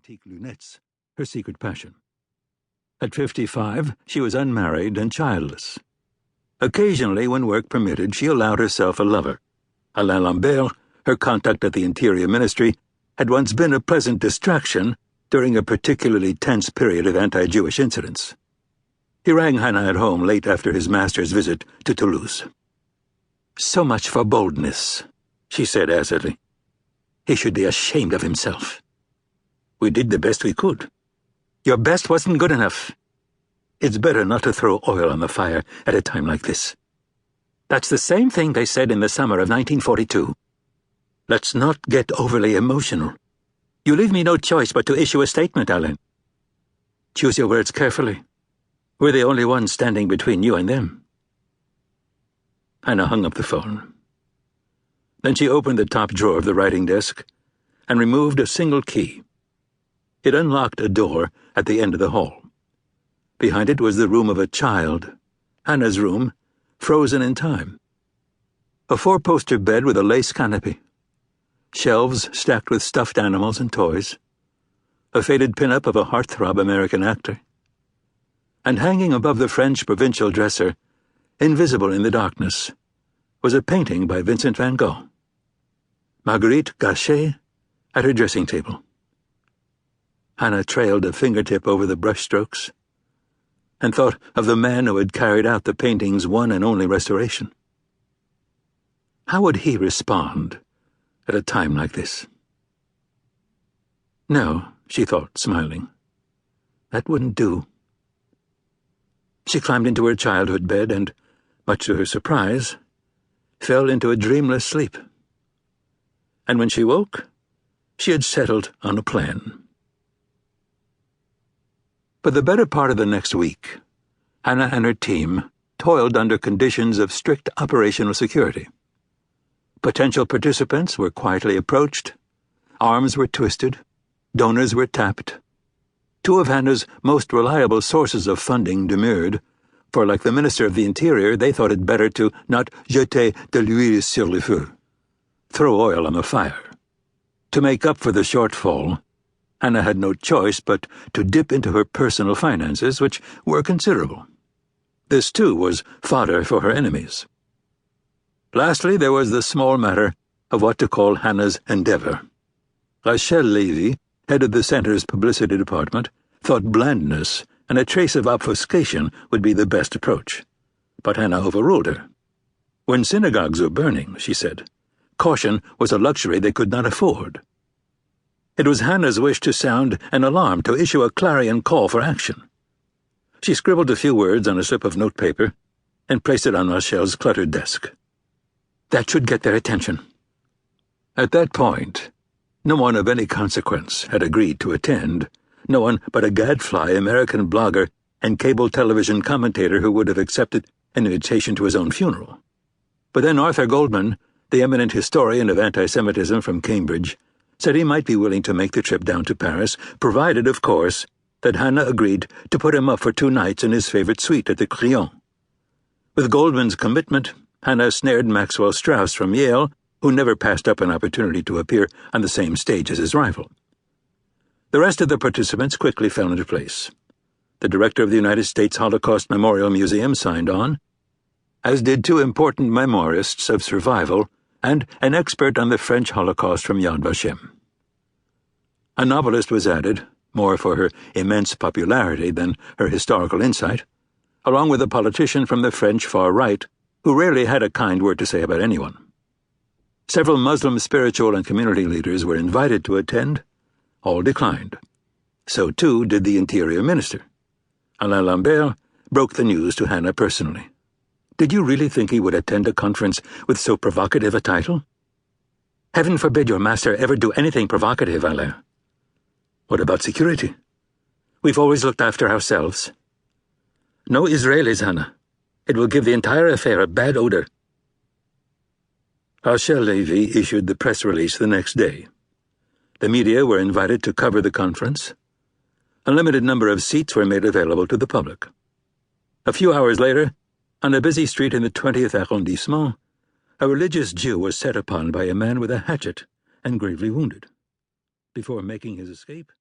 antique lunettes, her secret passion. At 55, she was unmarried and childless. Occasionally, when work permitted, she allowed herself a lover. Alain Lambert, her contact at the Interior Ministry, had once been a pleasant distraction during a particularly tense period of anti-Jewish incidents. He rang Hannah at home late after his master's visit to Toulouse. "So much for boldness," she said acidly. "He should be ashamed of himself." "We did the best we could." "Your best wasn't good enough." "It's better not to throw oil on the fire at a time like this." "That's the same thing they said in the summer of 1942. "Let's not get overly emotional. You leave me no choice but to issue a statement, Alain." "Choose your words carefully. We're the only ones standing between you and them." Hannah hung up the phone. Then she opened the top drawer of the writing desk and removed a single key. It unlocked a door at the end of the hall. Behind it was the room of a child, Hannah's room, frozen in time. A 4-poster bed with a lace canopy, shelves stacked with stuffed animals and toys, a faded pin-up of a heartthrob American actor, and hanging above the French provincial dresser, invisible in the darkness, was a painting by Vincent van Gogh. Marguerite Gachet at her dressing table. Hannah trailed a fingertip over the brushstrokes and thought of the man who had carried out the painting's one and only restoration. How would he respond at a time like this? No, she thought, smiling. That wouldn't do. She climbed into her childhood bed and, much to her surprise, fell into a dreamless sleep. And when she woke, she had settled on a plan. For the better part of the next week, Hannah and her team toiled under conditions of strict operational security. Potential participants were quietly approached, arms were twisted, donors were tapped. 2 of Hannah's most reliable sources of funding demurred, for like the Minister of the Interior, they thought it better to not jeter de l'huile sur le feu, throw oil on the fire. To make up for the shortfall, Hannah had no choice but to dip into her personal finances, which were considerable. This, too, was fodder for her enemies. Lastly, there was the small matter of what to call Hannah's endeavor. Rachel Levy, head of the center's publicity department, thought blandness and a trace of obfuscation would be the best approach. But Hannah overruled her. When synagogues were burning, she said, caution was a luxury they could not afford. It was Hannah's wish to sound an alarm, to issue a clarion call for action. She scribbled a few words on a slip of notepaper and placed it on Rachel's cluttered desk. That should get their attention. At that point, no one of any consequence had agreed to attend, no one but a gadfly American blogger and cable television commentator who would have accepted an invitation to his own funeral. But then Arthur Goldman, the eminent historian of anti-Semitism from Cambridge, said he might be willing to make the trip down to Paris, provided, of course, that Hannah agreed to put him up for 2 nights in his favorite suite at the Crillon. With Goldman's commitment, Hannah snared Maxwell Strauss from Yale, who never passed up an opportunity to appear on the same stage as his rival. The rest of the participants quickly fell into place. The director of the United States Holocaust Memorial Museum signed on, as did 2 important memoirists of survival and an expert on the French Holocaust from Yad Vashem. A novelist was added, more for her immense popularity than her historical insight, along with a politician from the French far right who rarely had a kind word to say about anyone. Several Muslim spiritual and community leaders were invited to attend. All declined. So too did the Interior Minister. Alain Lambert broke the news to Hannah personally. Did you really think he would attend a conference with so provocative a title? Heaven forbid your master ever do anything provocative, Alain. What about security? We've always looked after ourselves. No Israelis, Hannah. It will give the entire affair a bad odor. Rachel Levy issued the press release the next day. The media were invited to cover the conference. A limited number of seats were made available to the public. A few hours later, on a busy street in the 20th arrondissement, a religious Jew was set upon by a man with a hatchet and gravely wounded. Before making his escape,